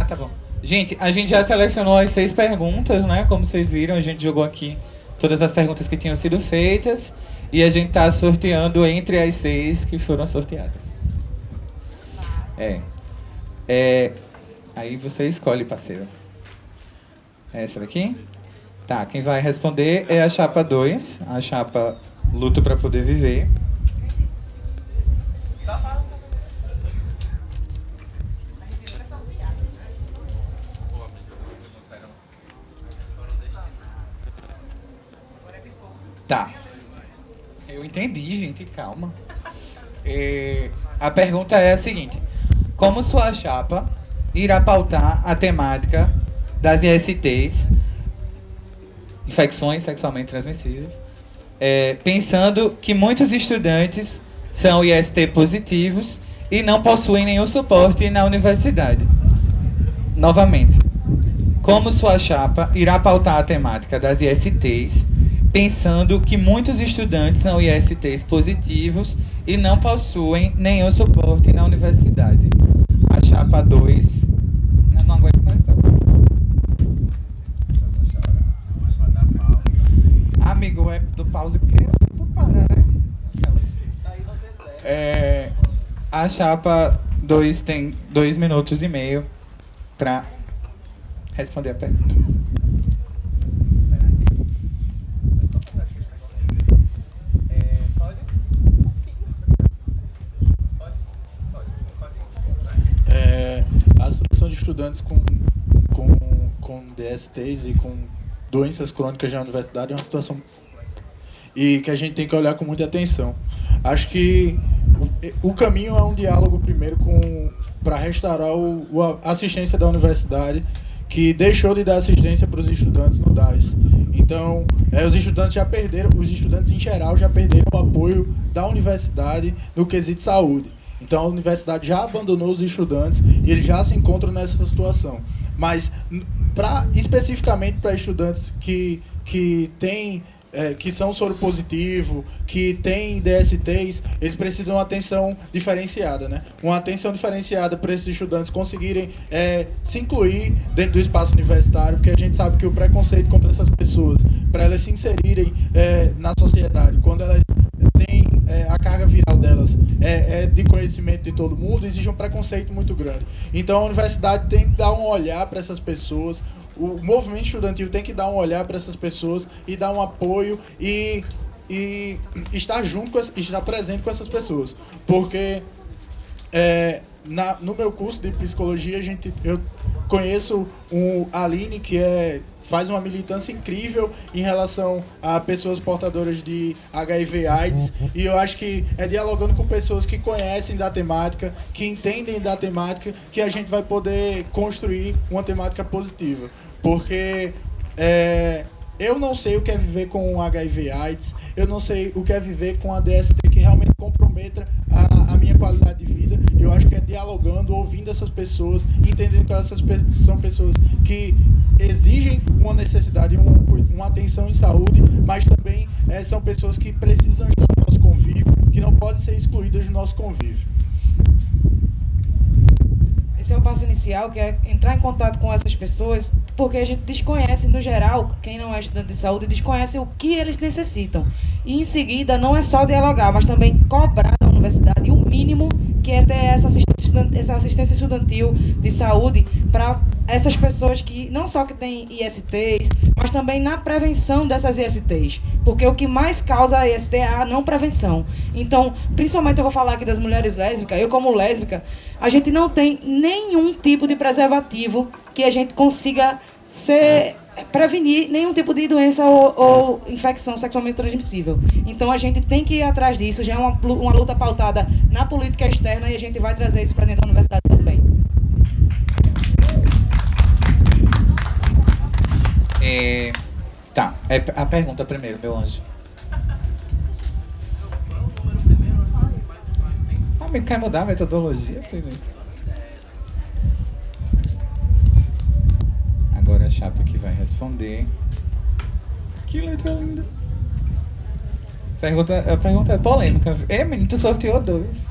Speaker 9: Tá bom. Gente, a gente já selecionou as 6 perguntas, né? Como vocês viram, a gente jogou aqui todas as perguntas que tinham sido feitas e a gente está sorteando entre as 6 que foram sorteadas. Aí você escolhe, parceiro. Essa daqui? Tá, quem vai responder é a chapa 2, a chapa Luto para Poder Viver. Tá. Eu entendi, gente, calma. A pergunta é a seguinte: como sua chapa irá pautar a temática das ISTs, infecções sexualmente transmissíveis, pensando que muitos estudantes são IST positivos e não possuem nenhum suporte na universidade? Novamente, como sua chapa irá pautar a temática das ISTs, pensando que muitos estudantes são ISTs positivos e não possuem nenhum suporte na universidade? A chapa 2... Eu não aguento mais. Amigo, é do pause porque o tempo para, né? A chapa 2 tem 2 minutos e meio para responder a pergunta.
Speaker 7: A Associação de Estudantes com DSTs e com doenças crônicas na universidade é uma situação e que a gente tem que olhar com muita atenção. Acho que o caminho é um diálogo primeiro para restaurar a assistência da universidade, que deixou de dar assistência para os estudantes no DAS. Então, os estudantes em geral já perderam o apoio da universidade no quesito saúde. Então, a universidade já abandonou os estudantes e eles já se encontram nessa situação. Mas, especificamente para estudantes que são soropositivos, que têm DSTs, eles precisam de uma atenção diferenciada, né? Uma atenção diferenciada para esses estudantes conseguirem se incluir dentro do espaço universitário, porque a gente sabe que o preconceito contra essas pessoas, para elas se inserirem na sociedade, quando elas têm a carga viral delas de conhecimento de todo mundo, existe um preconceito muito grande. Então a universidade tem que dar um olhar para essas pessoas, o movimento estudantil tem que dar um olhar para essas pessoas e dar um apoio e estar estar presente com essas pessoas. Porque no meu curso de psicologia, eu conheço a Aline, que faz uma militância incrível em relação a pessoas portadoras de HIV/AIDS, e eu acho que é dialogando com pessoas que conhecem da temática, que entendem da temática, que a gente vai poder construir uma temática positiva. Porque eu não sei o que é viver com HIV/AIDS, eu não sei o que é viver com a DST que realmente comprometa a minha qualidade de vida. Eu acho que é dialogando, ouvindo essas pessoas, entendendo que essas são pessoas que exigem uma necessidade, uma atenção em saúde, mas também são pessoas que precisam estar no nosso convívio, que não podem ser excluídas do nosso convívio.
Speaker 2: Esse é o passo inicial, que é entrar em contato com essas pessoas, porque a gente desconhece, no geral, quem não é estudante de saúde, desconhece o que eles necessitam. E, em seguida, não é só dialogar, mas também cobrar da universidade o mínimo, que é ter essa assistência estudantil de saúde para essas pessoas que não só que têm ISTs, mas também na prevenção dessas ISTs. Porque o que mais causa a IST é a não prevenção. Então, principalmente eu vou falar aqui das mulheres lésbicas, eu como lésbica, a gente não tem nenhum tipo de preservativo que a gente consiga prevenir nenhum tipo de doença ou infecção sexualmente transmissível. Então a gente tem que ir atrás disso, já é uma luta pautada na política externa e a gente vai trazer isso para dentro da universidade também.
Speaker 9: Tá, a pergunta primeiro, meu anjo. Me quer mudar a metodologia, filho? Agora a chapa que vai responder. Que letra linda. A pergunta é polêmica. Menino, tu sorteou 2.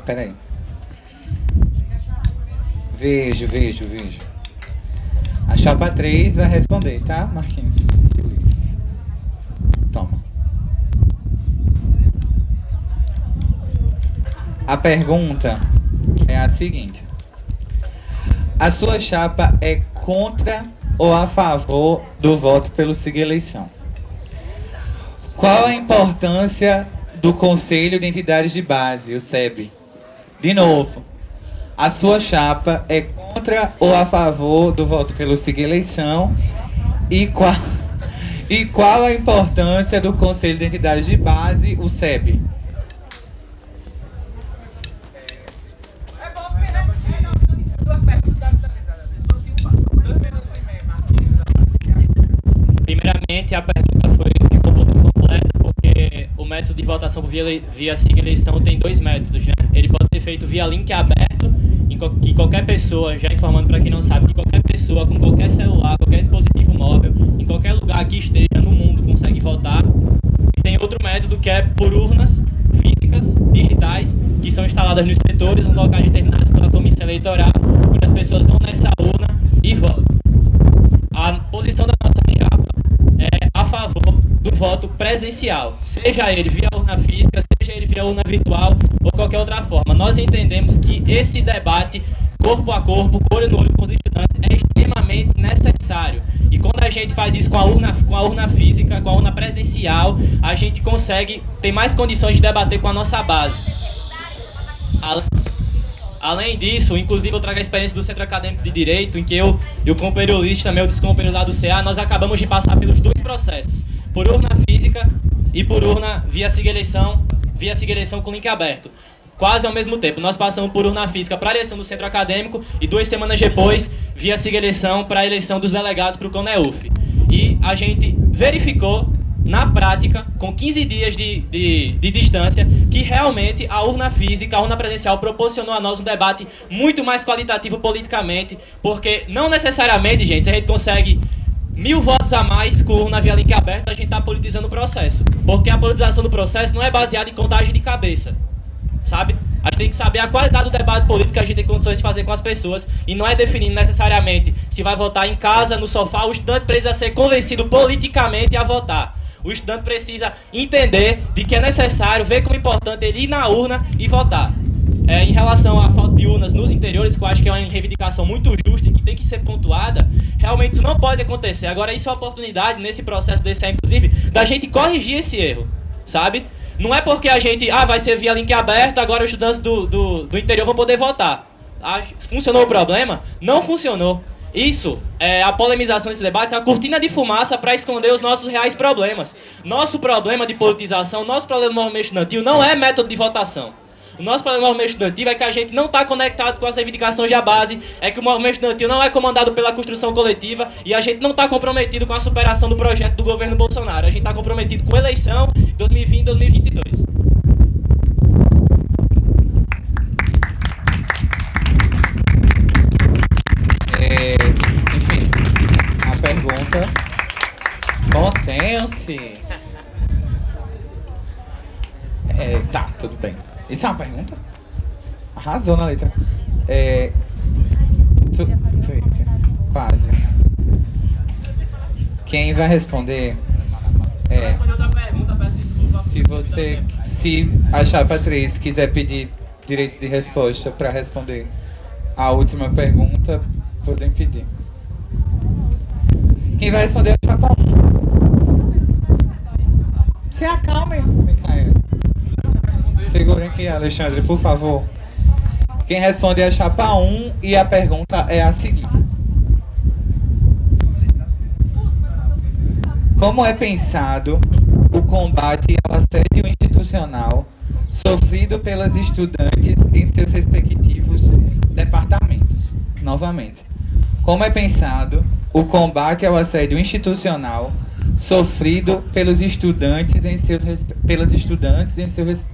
Speaker 9: Peraí. Vejo. A chapa 3 vai responder, tá, Marquinhos? Toma. A pergunta é a seguinte: a sua chapa é contra ou a favor do voto pelo Siga Eleição? Qual a importância do Conselho de Entidades de Base, o SEB? De novo, a sua chapa é contra ou a favor do voto pelo Siga Eleição? E qual a importância do Conselho de Entidades de Base, o SEB?
Speaker 4: Primeiramente, a pergunta ficou muito completa, porque o método de votação via Siga Eleição tem 2 métodos, né? Ele pode ser feito via link aberto, que qualquer pessoa, já informando para quem não sabe, que qualquer pessoa com qualquer celular, qualquer dispositivo móvel, em qualquer lugar que esteja no mundo, consegue votar. E tem outro método que é por urnas físicas, digitais, que são instaladas nos setores, nos locais determinados pela comissão eleitoral, onde as pessoas vão nessa urna e votam. A posição da nossa chapa é a favor do voto presencial, seja ele via urna física, seja ele via urna virtual ou qualquer outra forma. Nós entendemos que esse debate, corpo a corpo, olho no olho com os estudantes, é extremamente necessário. E quando a gente faz isso com a urna física, com a urna presencial, a gente consegue ter mais condições de debater com a nossa base. Além disso, inclusive eu trago a experiência do Centro Acadêmico de Direito, em que eu e o companheiro Ulisses, também o descompanheiro lá do CA, nós acabamos de passar pelos dois processos, por urna física e por urna via siga eleição com link aberto. Quase ao mesmo tempo. Nós passamos por urna física para a eleição do Centro Acadêmico e 2 semanas depois, via siga eleição para a eleição dos delegados para o CONEUF. E a gente verificou, na prática, com 15 dias de distância, que realmente a urna física, a urna presencial, proporcionou a nós um debate muito mais qualitativo politicamente, porque não necessariamente, gente, se a gente consegue 1000 votos a mais com urna via link aberto, a gente está politizando o processo. Porque a politização do processo não é baseada em contagem de cabeça, sabe? A gente tem que saber a qualidade do debate político que a gente tem condições de fazer com as pessoas e não é definindo necessariamente se vai votar em casa, no sofá. O estudante precisa ser convencido politicamente a votar. O estudante precisa entender de que é necessário, ver como é importante ele ir na urna e votar. Em relação à falta de urnas nos interiores, que eu acho que é uma reivindicação muito justa e que tem que ser pontuada, realmente isso não pode acontecer. Agora, isso é uma oportunidade, nesse processo desse inclusive, da gente corrigir esse erro, sabe? Não é porque a gente, vai ser via link aberto, agora os estudantes do interior vão poder votar. Funcionou o problema? Não funcionou. Isso, a polemização desse debate é uma cortina de fumaça para esconder os nossos reais problemas. Nosso problema de politização, nosso problema do movimento estudantil não é método de votação. O nosso problema do movimento estudantil é que a gente não está conectado com as reivindicações da base, é que o movimento estudantil não é comandado pela construção coletiva e a gente não está comprometido com a superação do projeto do governo Bolsonaro. A gente está comprometido com a eleição 2020 e 2022.
Speaker 9: Enfim, a pergunta... Contenham-se. Tá, tudo bem. Isso é uma pergunta? Arrasou na letra. Quase. Quem vai responder se a chapa 3 quiser pedir direito de resposta para responder a última pergunta, podem pedir. Quem vai responder é a chapa 1. Se acalme, Micaela. Segurem aqui, Alexandre, por favor. Quem responde é a chapa 1 e a pergunta é a seguinte. Como é pensado o combate ao assédio institucional sofrido pelas estudantes em seus respectivos departamentos? Novamente. Como é pensado o combate ao assédio institucional sofrido pelos estudantes em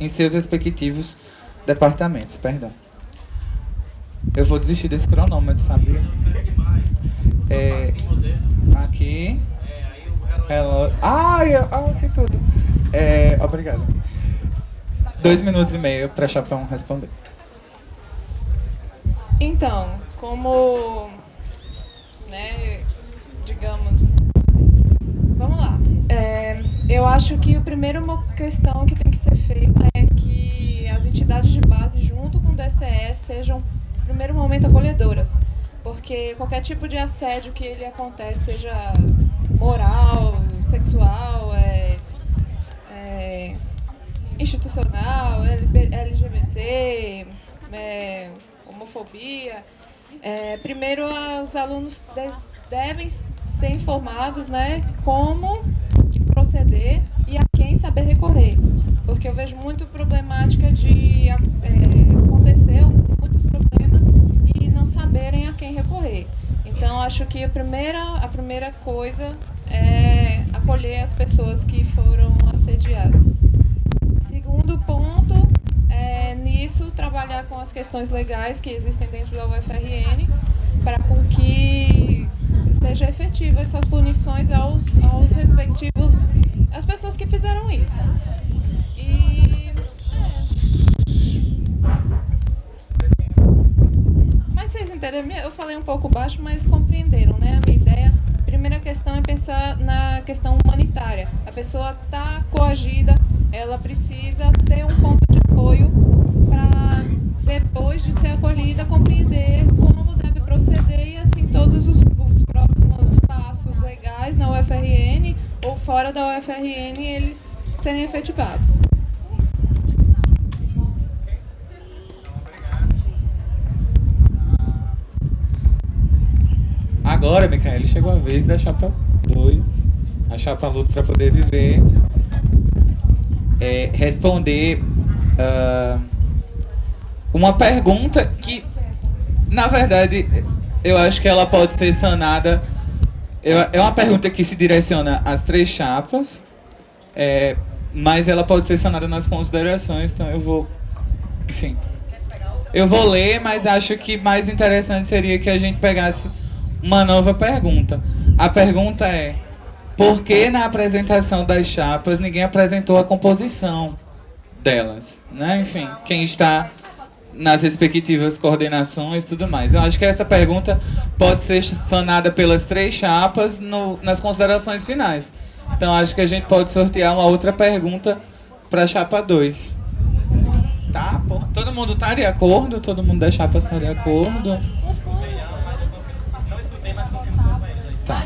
Speaker 9: seus respectivos departamentos? Perdão. Eu vou desistir desse cronômetro, sabia? Aqui. Que tudo. Obrigado. 2 minutos e meio para Chapão responder.
Speaker 3: Então, como, digamos, vamos lá. Eu acho que a primeira questão que tem que ser feita é que as entidades de base, junto com o DCE, sejam, no primeiro momento, acolhedoras. Porque qualquer tipo de assédio que ele acontece, seja moral, sexual, institucional, LGBT, homofobia, primeiro os alunos devem ser informados, como proceder e a quem saber recorrer. Porque eu vejo muito problemática de acontecer muitos problemas e não saberem a quem recorrer. Então, acho que a primeira coisa é acolher as pessoas que foram assediadas. Segundo ponto, nisso, trabalhar com as questões legais que existem dentro da UFRN para com que seja efetiva essas punições aos respectivos, as pessoas que fizeram isso. Mas vocês entenderam? Eu falei um pouco baixo, mas compreenderam, né? A minha ideia. A primeira questão é pensar na questão humanitária. A pessoa está coagida, ela precisa ter um ponto de apoio para, depois de ser acolhida, compreender como deve proceder e assim todos os próximos passos legais na UFRN ou fora da UFRN eles serem efetivados.
Speaker 9: agora, Micaele, chegou a vez da chapa 2, a chapa Luta para Poder Viver, responder uma pergunta que, na verdade, eu acho que ela pode ser sanada. É uma pergunta que se direciona às 3 chapas, mas ela pode ser sanada nas considerações, então eu vou ler, mas acho que mais interessante seria que a gente pegasse uma nova pergunta. A pergunta é: por que na apresentação das chapas ninguém apresentou a composição delas, né? Enfim, quem está nas respectivas coordenações e tudo mais. Eu acho que essa pergunta pode ser sanada pelas 3 chapas nas considerações finais. Então acho que a gente pode sortear uma outra pergunta para a chapa 2. Tá? Todo mundo tá de acordo? Todo mundo da chapa está de acordo?
Speaker 4: Não escutei, mas confio nos companheiros aí.
Speaker 9: Tá.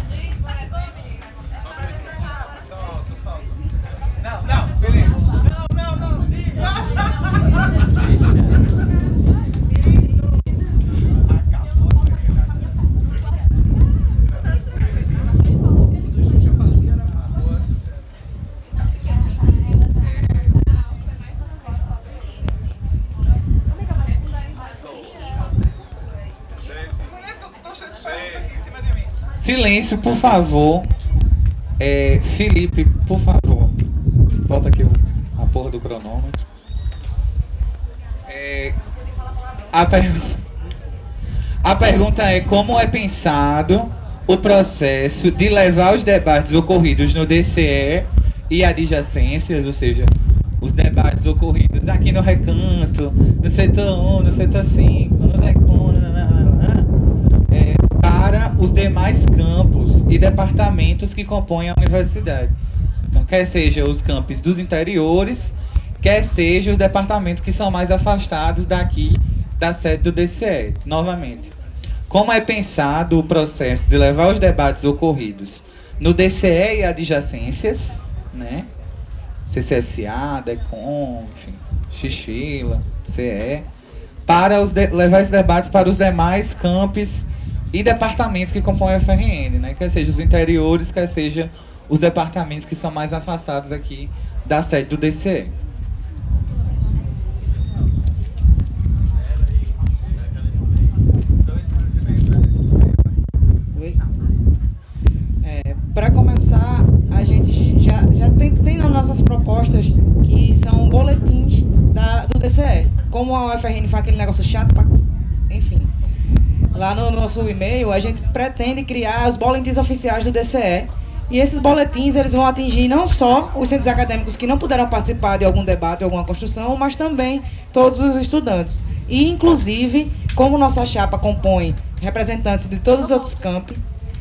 Speaker 8: Não, beleza.
Speaker 9: Silêncio, por favor. Felipe, por favor. Volta aqui a porra do cronômetro. A pergunta é: como é pensado o processo de levar os debates ocorridos no DCE e adjacências, ou seja, os debates ocorridos aqui no Recanto, no setor 1, no setor 5, no DECON, para os demais campos e departamentos que compõem a universidade. Então, quer seja os campos dos interiores, quer seja os departamentos que são mais afastados daqui da sede do DCE. Novamente, como é pensado o processo de levar os debates ocorridos no DCE e adjacências, né? CCSA, DECON, enfim, Xixila, CE, para levar esses debates para os demais campos e departamentos que compõem a FRN, né? Quer seja os interiores, quer seja os departamentos que são mais afastados aqui da sede do DCE.
Speaker 2: Para começar, a gente já tem nas nossas propostas que são boletins do DCE. Como a UFRN faz aquele negócio chato, enfim. Lá no nosso e-mail, a gente pretende criar os boletins oficiais do DCE. E esses boletins, eles vão atingir não só os centros acadêmicos que não puderam participar de algum debate, alguma construção, mas também todos os estudantes. E, inclusive, como nossa chapa compõe representantes de todos os outros campos,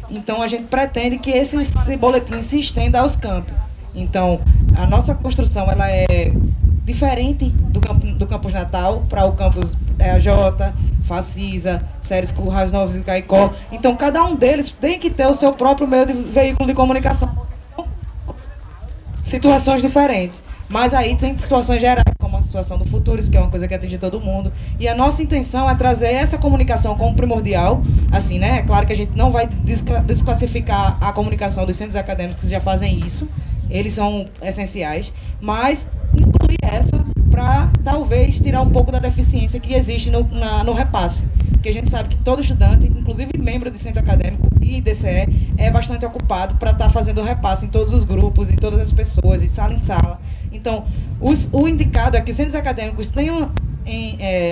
Speaker 2: então a gente pretende que esse boletim se estenda aos campos. Então, a nossa construção ela é diferente do campus Natal para o campus EAJ, Facisa, Séries Currais Novos e Caicó. Então, cada um deles tem que ter o seu próprio meio de veículo de comunicação. Situações diferentes. Mas aí tem situações gerais, como a situação do Futuros, que é uma coisa que atinge todo mundo. E a nossa intenção é trazer essa comunicação como primordial. Assim, né? É claro que a gente não vai desclassificar a comunicação dos centros acadêmicos que já fazem isso. Eles são essenciais. Mas incluir essa para talvez tirar um pouco da deficiência que existe no repasse. Porque a gente sabe que todo estudante, inclusive membro de centro acadêmico e DCE, é bastante ocupado para estar fazendo o repasse em todos os grupos, em todas as pessoas, de sala em sala. Então, o indicado é que os centros acadêmicos tenham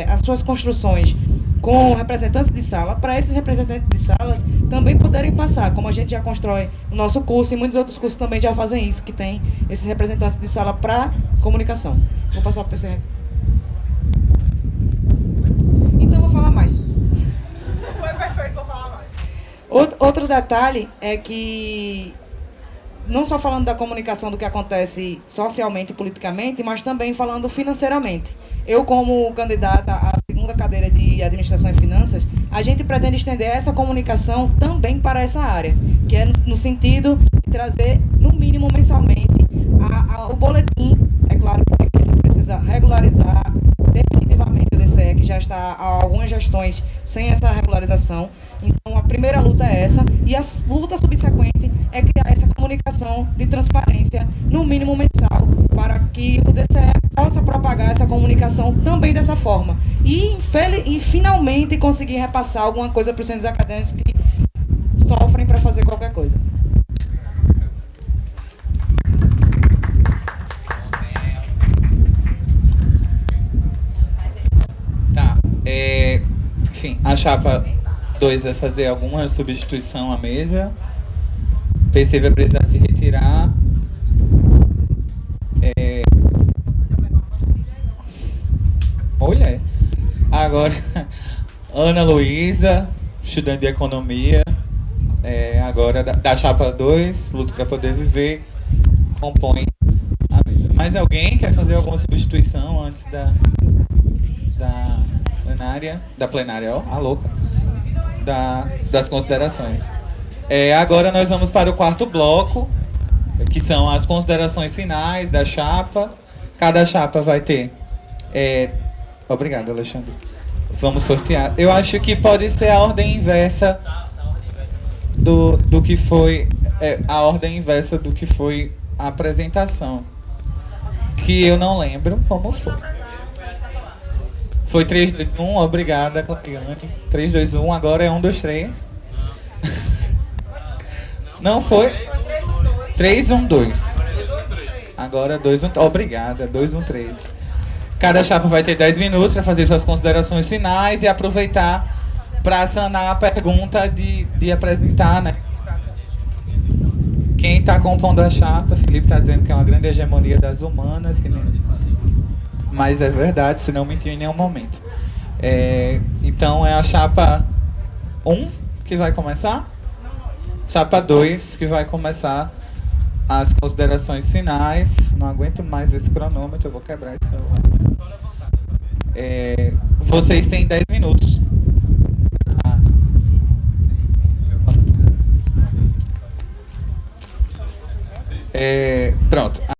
Speaker 2: as suas construções com representantes de sala, para esses representantes de salas também poderem passar, como a gente já constrói no nosso curso, e muitos outros cursos também já fazem isso, que tem esses representantes de sala para comunicação. Vou passar para o PC. Então, vou falar mais.
Speaker 8: Foi perfeito, vou falar mais.
Speaker 2: Outro detalhe é que, não só falando da comunicação do que acontece socialmente e politicamente, mas também falando financeiramente. Eu, como candidata à segunda cadeira de Administração e Finanças, a gente pretende estender essa comunicação também para essa área, que é no sentido de trazer, no mínimo mensalmente, o boletim. É claro que a gente precisa regularizar definitivamente o DCE, que já está há algumas gestões sem essa regularização. Então, primeira luta é essa, e a luta subsequente é criar essa comunicação de transparência, no mínimo mensal, para que o DCE possa propagar essa comunicação também dessa forma. E finalmente conseguir repassar alguma coisa para os centros acadêmicos que sofrem para fazer qualquer coisa.
Speaker 9: Tá. Enfim, a chapa 2 vai fazer alguma substituição à mesa. PC vai precisar se retirar. Olha, agora Ana Luísa, estudante de economia, agora da chapa 2, luta para poder viver, compõe a mesa. Mais alguém quer fazer alguma substituição antes da plenária, ó, a louca, das considerações? Agora nós vamos para o quarto bloco, que são as considerações finais da chapa. Cada chapa vai ter... Obrigado, Alexandre. Vamos sortear. Eu acho que pode ser a ordem inversa do que foi... a ordem inversa do que foi a apresentação. Que eu não lembro como foi. Foi 3, 2, 1, obrigada, Clariane. 3, 2, 1, agora é 1, 2, 3. Não foi? 3, 1, 2. Agora 2, 1, obrigada, 2, 1, 3. Cada chapa vai ter 10 minutos para fazer suas considerações finais e aproveitar para sanar a pergunta de apresentar, né? Quem está compondo a chapa, Felipe está dizendo que é uma grande hegemonia das humanas, que nem... mas é verdade, se não mentiu em nenhum momento. Então é a chapa 1 que vai começar, chapa 2 que vai começar as considerações finais. Não aguento mais esse cronômetro, eu vou quebrar esse celular. Vocês têm 10 minutos. Pronto.